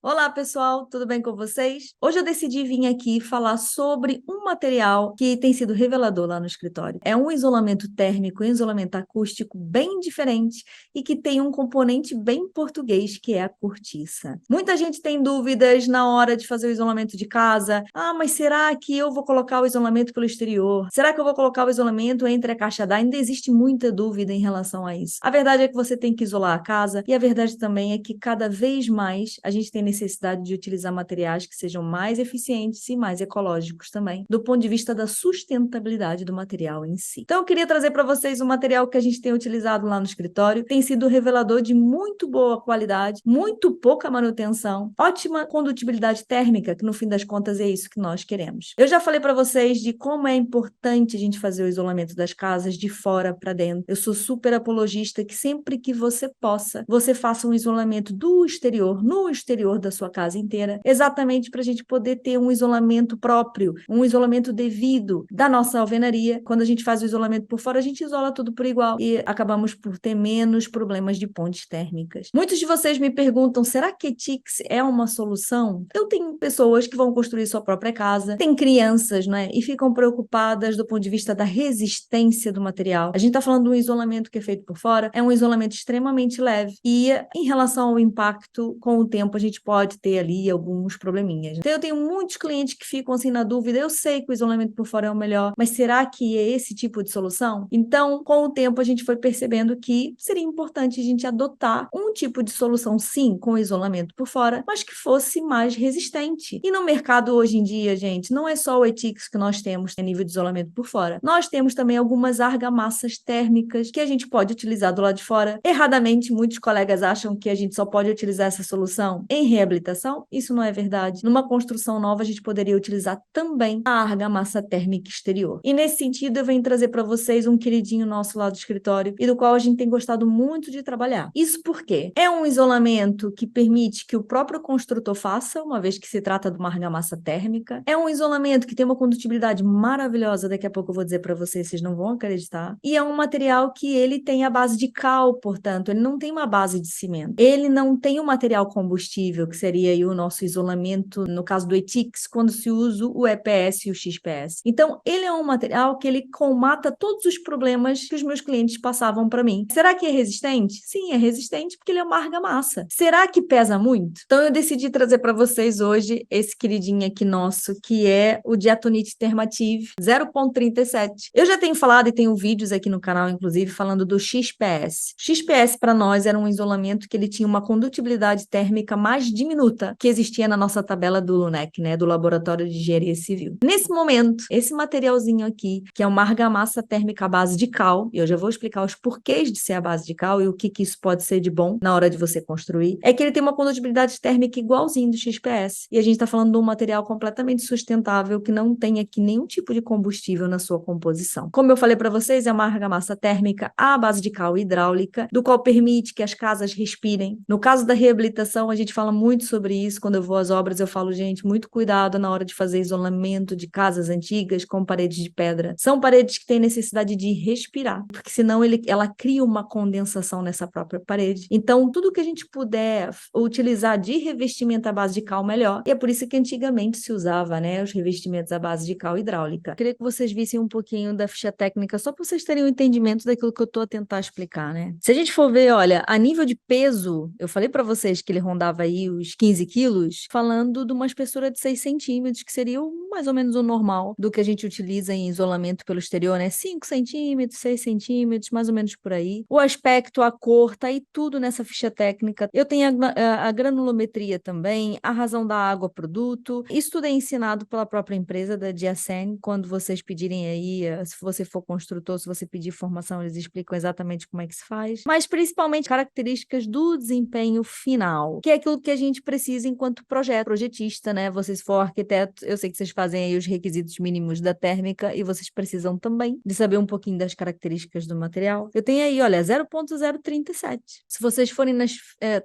Olá, pessoal, tudo bem com vocês? Hoje eu decidi vir aqui falar sobre um material que tem sido revelador lá no escritório. É um isolamento térmico e isolamento acústico bem diferente e que tem um componente bem português, que é a cortiça. Muita gente tem dúvidas na hora de fazer o isolamento de casa. Ah, mas será que eu vou colocar o isolamento pelo exterior? Será que eu vou colocar o isolamento entre a caixa d'água? Ainda existe muita dúvida em relação a isso. A verdade é que você tem que isolar a casa e a verdade também é que cada vez mais a gente tem necessidade de utilizar materiais que sejam mais eficientes e mais ecológicos também, do ponto de vista da sustentabilidade do material em si. Então, eu queria trazer para vocês um material que a gente tem utilizado lá no escritório, tem sido revelador de muito boa qualidade, muito pouca manutenção, ótima condutibilidade térmica, que no fim das contas é isso que nós queremos. Eu já falei para vocês de como é importante a gente fazer o isolamento das casas de fora para dentro. Eu sou super apologista que sempre que você possa, você faça um isolamento do exterior, no exterior da sua casa inteira, exatamente para a gente poder ter um isolamento próprio, um isolamento devido da nossa alvenaria. Quando a gente faz o isolamento por fora, a gente isola tudo por igual e acabamos por ter menos problemas de pontes térmicas. Muitos de vocês me perguntam, será que ETICS é uma solução? Eu tenho pessoas que vão construir sua própria casa, tem crianças, né, e ficam preocupadas do ponto de vista da resistência do material. A gente está falando de um isolamento que é feito por fora, é um isolamento extremamente leve e em relação ao impacto, com o tempo a gente pode ter ali alguns probleminhas. Então eu tenho muitos clientes que ficam assim na dúvida, eu sei que o isolamento por fora é o melhor, mas será que é esse tipo de solução? Então, com o tempo a gente foi percebendo que seria importante a gente adotar um tipo de solução sim, com isolamento por fora, mas que fosse mais resistente. E no mercado hoje em dia, gente, não é só o ETICS que nós temos a nível de isolamento por fora. Nós temos também algumas argamassas térmicas que a gente pode utilizar do lado de fora. Erradamente, muitos colegas acham que a gente só pode utilizar essa solução em reabilitação. Isso não é verdade. Numa construção nova, a gente poderia utilizar também a argamassa térmica exterior. E nesse sentido, eu venho trazer para vocês um queridinho nosso lá do escritório e do qual a gente tem gostado muito de trabalhar. Isso porque é um isolamento que permite que o próprio construtor faça, uma vez que se trata de uma argamassa térmica. É um isolamento que tem uma condutibilidade maravilhosa, daqui a pouco eu vou dizer para vocês, vocês não vão acreditar. E é um material que ele tem a base de cal, portanto, ele não tem uma base de cimento. Ele não tem um material combustível, que seria aí o nosso isolamento, no caso do ETICS, quando se usa o EPS e o XPS. Então, ele é um material que ele comata todos os problemas que os meus clientes passavam para mim. Será que é resistente? Sim, é resistente porque ele é uma argamassa. Será que pesa muito? Então, eu decidi trazer para vocês hoje esse queridinho aqui nosso, que é o Diatonite Thermative 0,37. Eu já tenho falado e tenho vídeos aqui no canal, inclusive, falando do XPS. XPS, para nós, era um isolamento que ele tinha uma condutibilidade térmica mais diminuta que existia na nossa tabela do LUNEC, né, do Laboratório de Engenharia Civil. Nesse momento, esse materialzinho aqui, que é uma argamassa térmica à base de cal, e eu já vou explicar os porquês de ser a base de cal e o que isso pode ser de bom na hora de você construir, é que ele tem uma condutibilidade térmica igualzinho do XPS. E a gente está falando de um material completamente sustentável que não tem aqui nenhum tipo de combustível na sua composição. Como eu falei para vocês, é uma argamassa térmica à base de cal hidráulica, do qual permite que as casas respirem. No caso da reabilitação, a gente fala muito sobre isso. Quando eu vou às obras, eu falo, gente, muito cuidado na hora de fazer isolamento de casas antigas com paredes de pedra. São paredes que têm necessidade de respirar, porque senão ela cria uma condensação nessa própria parede. Então, tudo que a gente puder utilizar de revestimento à base de cal, melhor. E é por isso que antigamente se usava, né, os revestimentos à base de cal hidráulica. Queria que vocês vissem um pouquinho da ficha técnica, só para vocês terem um entendimento daquilo que eu estou a tentar explicar, né? Se a gente for ver, olha, a nível de peso, eu falei para vocês que ele rondava aí os 15 quilos, falando de uma espessura de 6 centímetros, que seria mais ou menos o normal do que a gente utiliza em isolamento pelo exterior, né? 5 centímetros, 6 centímetros, mais ou menos por aí. O aspecto, a cor, tá aí tudo nessa ficha técnica. Eu tenho a granulometria também, a razão da água produto. Isso tudo é ensinado pela própria empresa da Diacen. Quando vocês pedirem aí, se você for construtor, se você pedir formação, eles explicam exatamente como é que se faz. Mas principalmente características do desempenho final, que é aquilo que a gente precisa enquanto projetista, né? Vocês for arquiteto, eu sei que vocês fazem aí os requisitos mínimos da térmica e vocês precisam também de saber um pouquinho das características do material. Eu tenho aí, olha, 0,037. Se vocês forem nas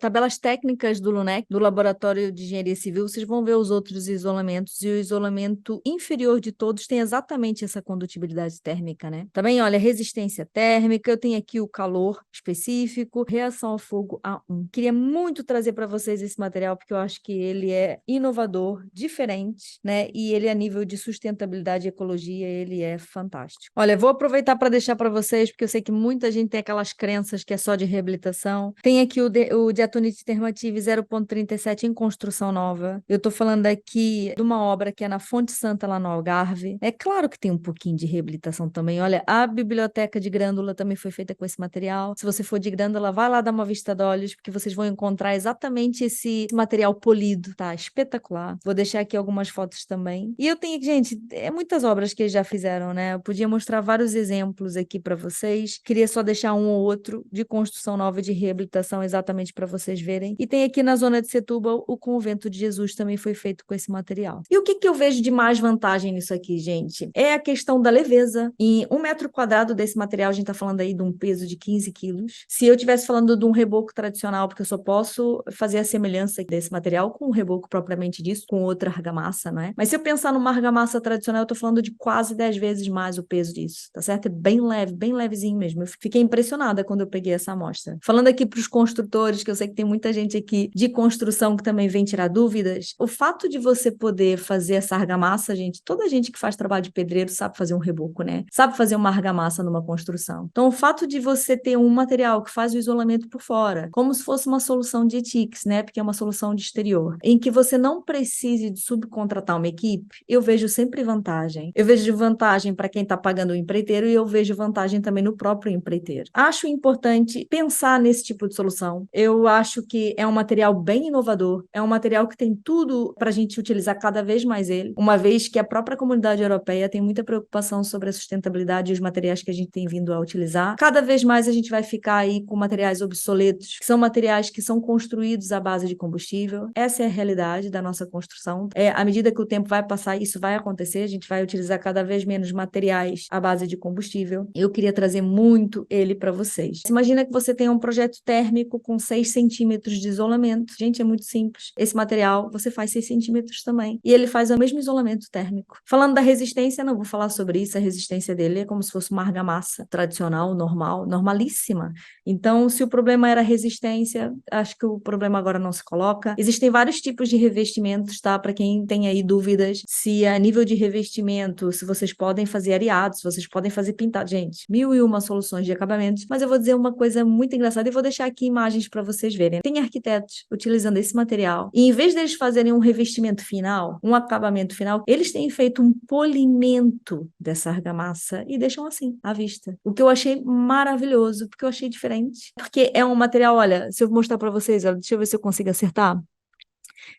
tabelas técnicas do LUNEC, do Laboratório de Engenharia Civil, vocês vão ver os outros isolamentos e o isolamento inferior de todos tem exatamente essa condutibilidade térmica, né? Também, olha, resistência térmica, eu tenho aqui o calor específico, reação ao fogo A1. Queria muito trazer para vocês esse material porque eu acho que ele é inovador, diferente, né? E ele, a nível de sustentabilidade e ecologia, ele é fantástico. Olha, vou aproveitar para deixar para vocês, porque eu sei que muita gente tem aquelas crenças que é só de reabilitação. Tem aqui o Diatonite Termative 0,37 em construção nova. Eu estou falando aqui de uma obra que é na Fonte Santa, lá no Algarve. É claro que tem um pouquinho de reabilitação também. Olha, a biblioteca de Grândola também foi feita com esse material. Se você for de Grândola, vai lá dar uma vista de olhos, porque vocês vão encontrar exatamente esse material polido, tá? Espetacular. Vou deixar aqui algumas fotos também. E eu tenho, gente, muitas obras que eles já fizeram, né? Eu podia mostrar vários exemplos aqui para vocês. Queria só deixar um ou outro de construção nova e de reabilitação exatamente para vocês verem. E tem aqui na zona de Setúbal o Convento de Jesus também foi feito com esse material. E o que eu vejo de mais vantagem nisso aqui, gente? É a questão da leveza. Em 1 metro quadrado desse material, a gente tá falando aí de um peso de 15 quilos. Se eu estivesse falando de um reboco tradicional, porque eu só posso fazer a semelhança desse material com o reboco propriamente disso, com outra argamassa, não é? Mas se eu pensar numa argamassa tradicional, eu tô falando de quase 10 vezes mais o peso disso, tá certo? É bem leve, bem levezinho mesmo. Eu fiquei impressionada quando eu peguei essa amostra. Falando aqui para os construtores, que eu sei que tem muita gente aqui de construção que também vem tirar dúvidas, o fato de você poder fazer essa argamassa, gente, toda gente que faz trabalho de pedreiro sabe fazer um reboco, né? Sabe fazer uma argamassa numa construção. Então, o fato de você ter um material que faz o isolamento por fora, como se fosse uma solução de ETICS, né? Porque é uma solução de exterior, em que você não precise de subcontratar uma equipe, eu vejo sempre vantagem. Eu vejo vantagem para quem está pagando o empreiteiro e eu vejo vantagem também no próprio empreiteiro. Acho importante pensar nesse tipo de solução. Eu acho que é um material bem inovador, é um material que tem tudo para a gente utilizar cada vez mais ele, uma vez que a própria comunidade europeia tem muita preocupação sobre a sustentabilidade e os materiais que a gente tem vindo a utilizar. Cada vez mais a gente vai ficar aí com materiais obsoletos, que são materiais que são construídos à base de combustível. Essa é a realidade da nossa construção. À medida que o tempo vai passar, isso vai acontecer, a gente vai utilizar cada vez menos materiais à base de combustível. Eu queria trazer muito ele para vocês. Imagina que você tem um projeto térmico com 6 centímetros de isolamento. Gente, é muito simples. Esse material, você faz 6 centímetros também. E ele faz o mesmo isolamento térmico. Falando da resistência, não vou falar sobre isso. A resistência dele é como se fosse uma argamassa tradicional, normal, normalíssima. Então, se o problema era resistência, acho que o problema agora não se coloca. Existem vários tipos de revestimentos, tá? Para quem tem aí dúvidas, se a nível de revestimento, se vocês podem fazer areados, se vocês podem fazer pintado. Gente, 1001 soluções de acabamentos, mas eu vou dizer uma coisa muito engraçada e vou deixar aqui imagens para vocês verem. Tem arquitetos utilizando esse material e em vez deles fazerem um revestimento final, um acabamento final, eles têm feito um polimento dessa argamassa e deixam assim, à vista. O que eu achei maravilhoso, porque eu achei diferente. Porque é um material, olha, se eu mostrar para vocês, olha, deixa eu ver se eu consigo acertar.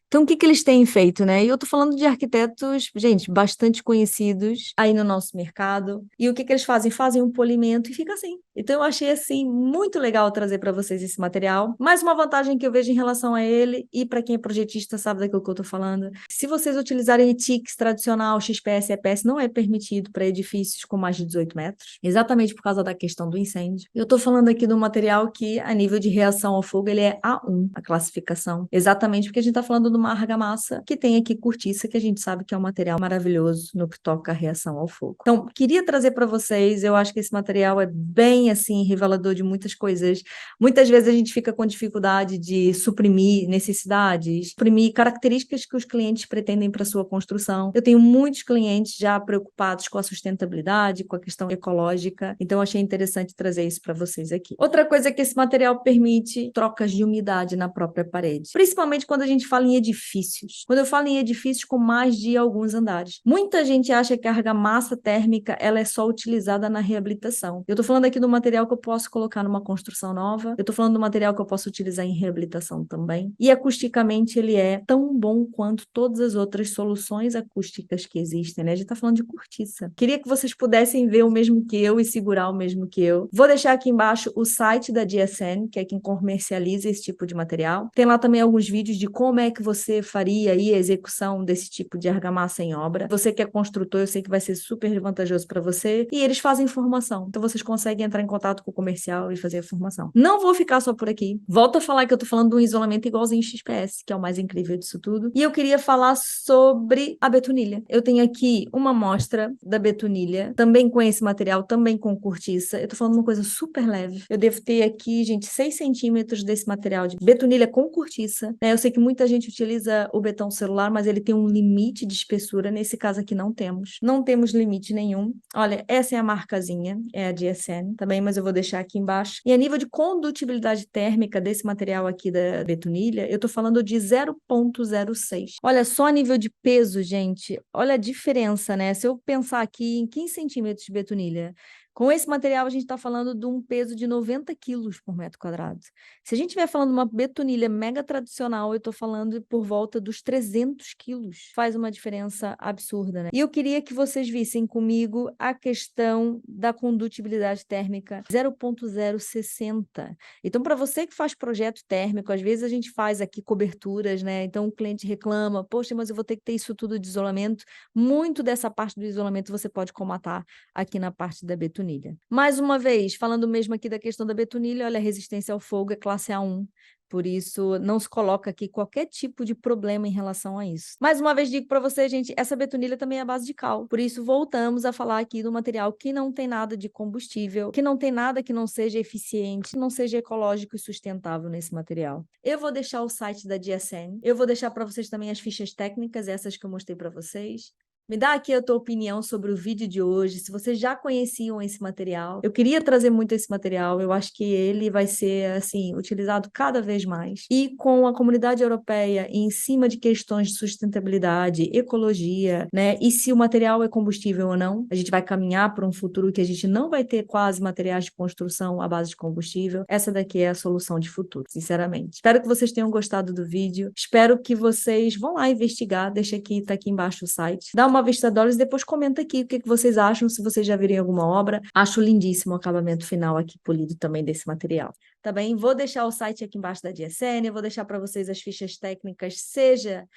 Então, o que eles têm feito, né? E eu tô falando de arquitetos, gente, bastante conhecidos aí no nosso mercado. E o que eles fazem? Fazem um polimento e fica assim. Então, eu achei, assim, muito legal trazer para vocês esse material. Mais uma vantagem que eu vejo em relação a ele, e para quem é projetista sabe daquilo que eu tô falando, se vocês utilizarem ETICS tradicional, XPS, EPS, não é permitido para edifícios com mais de 18 metros, exatamente por causa da questão do incêndio. Eu tô falando aqui de um material que, a nível de reação ao fogo, ele é A1, a classificação, exatamente porque a gente tá falando de uma argamassa que tem aqui cortiça, que a gente sabe que é um material maravilhoso no que toca a reação ao fogo. Então, queria trazer para vocês, eu acho que esse material é bem, assim, revelador de muitas coisas. Muitas vezes a gente fica com dificuldade de suprimir necessidades, suprimir características que os clientes pretendem para sua construção. Eu tenho muitos clientes já preocupados com a sustentabilidade, com a questão ecológica, então achei interessante trazer isso para vocês aqui. Outra coisa é que esse material permite trocas de umidade na própria parede, principalmente quando a gente fala em edifícios. Quando eu falo em edifícios com mais de alguns andares. Muita gente acha que a argamassa térmica ela é só utilizada na reabilitação. Eu estou falando aqui do material que eu posso colocar numa construção nova, eu estou falando do material que eu posso utilizar em reabilitação também. E acusticamente ele é tão bom quanto todas as outras soluções acústicas que existem, né? A gente está falando de cortiça. Queria que vocês pudessem ver o mesmo que eu e segurar o mesmo que eu. Vou deixar aqui embaixo o site da GSN, que é quem comercializa esse tipo de material. Tem lá também alguns vídeos de como é que você faria aí a execução desse tipo de argamassa em obra. Você que é construtor, eu sei que vai ser super vantajoso para você. E eles fazem formação. Então vocês conseguem entrar em contato com o comercial e fazer a formação. Não vou ficar só por aqui. Volto a falar que eu tô falando de um isolamento igualzinho XPS, que é o mais incrível disso tudo. E eu queria falar sobre a betunilha. Eu tenho aqui uma amostra da betunilha, também com esse material, também com cortiça. Eu tô falando uma coisa super leve. Eu devo ter aqui, gente, 6 centímetros desse material de betunilha com cortiça, né? Eu sei que muita gente utiliza o betão celular, mas ele tem um limite de espessura. Nesse caso aqui não temos. Não temos limite nenhum. Olha, essa é a marcazinha, é a GSN também, mas eu vou deixar aqui embaixo. E a nível de condutibilidade térmica desse material aqui da betunilha, eu tô falando de 0,06. Olha só a nível de peso, gente. Olha a diferença, né? Se eu pensar aqui em 15 centímetros de betunilha, com esse material, a gente está falando de um peso de 90 quilos por metro quadrado. Se a gente estiver falando de uma betunilha mega tradicional, eu estou falando por volta dos 300 quilos. Faz uma diferença absurda, né? E eu queria que vocês vissem comigo a questão da condutibilidade térmica 0,060. Então, para você que faz projeto térmico, às vezes a gente faz aqui coberturas, né? Então, o cliente reclama, poxa, mas eu vou ter que ter isso tudo de isolamento. Muito dessa parte do isolamento você pode comatar aqui na parte da betunilha. Mais uma vez, falando mesmo aqui da questão da betunilha, olha, a resistência ao fogo é classe A1. Por isso, não se coloca aqui qualquer tipo de problema em relação a isso. Mais uma vez, digo para você, gente, essa betunilha também é a base de cal. Por isso, voltamos a falar aqui do material que não tem nada de combustível, que não tem nada que não seja eficiente, que não seja ecológico e sustentável nesse material. Eu vou deixar o site da GSN. Eu vou deixar para vocês também as fichas técnicas, essas que eu mostrei para vocês. Me dá aqui a tua opinião sobre o vídeo de hoje, se vocês já conheciam esse material. Eu queria trazer muito esse material, eu acho que ele vai ser, assim, utilizado cada vez mais. E com a comunidade europeia em cima de questões de sustentabilidade, ecologia, né? E se o material é combustível ou não, a gente vai caminhar para um futuro que a gente não vai ter quase materiais de construção à base de combustível. Essa daqui é a solução de futuro, sinceramente. Espero que vocês tenham gostado do vídeo. Espero que vocês vão lá investigar. Deixa aqui, tá aqui embaixo o site. Dá uma vista de olhos e depois comenta aqui o que vocês acham, se vocês já viram alguma obra. Acho lindíssimo o acabamento final aqui polido também desse material. Tá bem? Vou deixar o site aqui embaixo da GSN, eu vou deixar para vocês as fichas técnicas, seja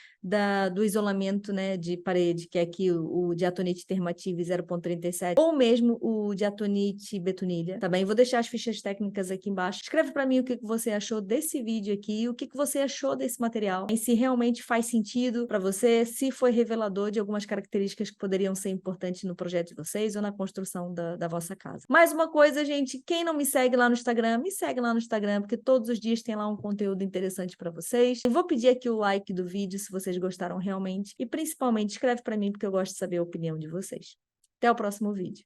do isolamento, né, de parede, que é aqui o diatonite Thermative 0,37, ou mesmo o diatonite betunilha. Tá bem? Vou deixar as fichas técnicas aqui embaixo. Escreve para mim o que você achou desse vídeo aqui, o que você achou desse material, e se realmente faz sentido para você, se foi revelador de algumas características que poderiam ser importantes no projeto de vocês ou na construção da vossa casa. Mais uma coisa, gente, quem não me segue lá no Instagram, me segue lá no Instagram, porque todos os dias tem lá um conteúdo interessante para vocês. Eu vou pedir aqui o like do vídeo, se vocês gostaram realmente, e principalmente escreve para mim, porque eu gosto de saber a opinião de vocês. Até o próximo vídeo.